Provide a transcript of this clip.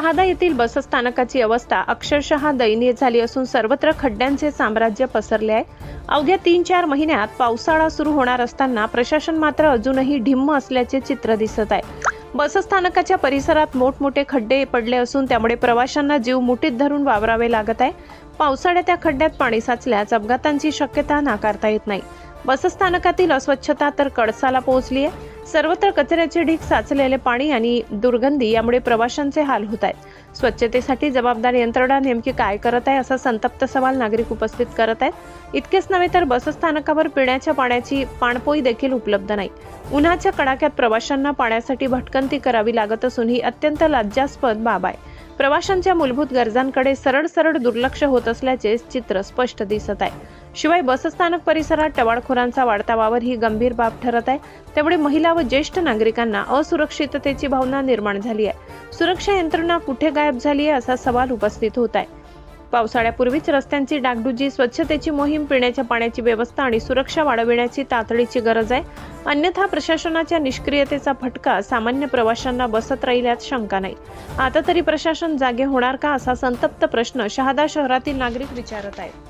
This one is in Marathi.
शहादा येथील बसस्थानकाची अवस्था अक्षरशः दयनीय झाली असून सर्वत्र खड्ड्यांचे साम्राज्य पसरले आहे। अवघ्या 3-4 महिन्यात पावसाळा सुरू होणार असताना प्रशासन मात्र अजूनही ढिम्म असल्याचे चित्र दिसत आहे। बसस्थानकाच्या परिसरात मोठमोठे खड्डे पडले असून त्यामुळे प्रवाशांना जीव मुठीत धरून वावरावे लागत आहे। पावसाळ्यात त्या खड्ड्यात पाणी साचल्यास अपघातांची शक्यता नाकारता येत नाही। बसस्थानकातील अस्वच्छता तर कळसाला पोहोचली आहे। सर्वत्र कचऱ्याचे ढीग, साचलेले पाणी आणि दुर्गंधी यामुळे प्रवाशांचे हाल होत आहेत। स्वच्छतेसाठी जबाबदार यंत्रणा नेमकी काय करत आहे असा संतप्त सवाल नागरिक उपस्थित करत आहेत। इतकेच नव्हे तर बसस्थानकावर पिण्याच्या पाण्याची पाणपोई देखील उपलब्ध नाही। उन्हाच्या कडाक्यात प्रवाशांना पाण्यासाठी भटकंती करावी लागत असून ही अत्यंत लज्जास्पद बाब आहे। प्रवाशांच्या मूलभूत गरजांकडे सरळ दुर्लक्ष होत असल्याचे चित्र स्पष्ट दिसत आहे। शिवाय बसस्थानक परिसरात टवाळखोरांचा वाढता वावर ही गंभीर बाब ठरत आहे। त्यामुळे महिला व ज्येष्ठ नागरिकांना असुरक्षिततेची भावना निर्माण झाली आहे। सुरक्षा यंत्रणा कुठे गायब झाली आहे असा सवाल उपस्थित होत आहे। पावसाळ्यापूर्वीच रस्त्यांची डागडुजी, स्वच्छतेची मोहीम, पिण्याच्या पाण्याची व्यवस्था आणि सुरक्षा वाढविण्याची तातडीची गरज आहे। अन्यथा प्रशासनाच्या निष्क्रियतेचा फटका सामान्य प्रवाशांना बसत राहील यात शंका नाही। आता तरी प्रशासन जागे होणार का असा संतप्त प्रश्न शहादा शहरातील नागरिक विचारत आहेत।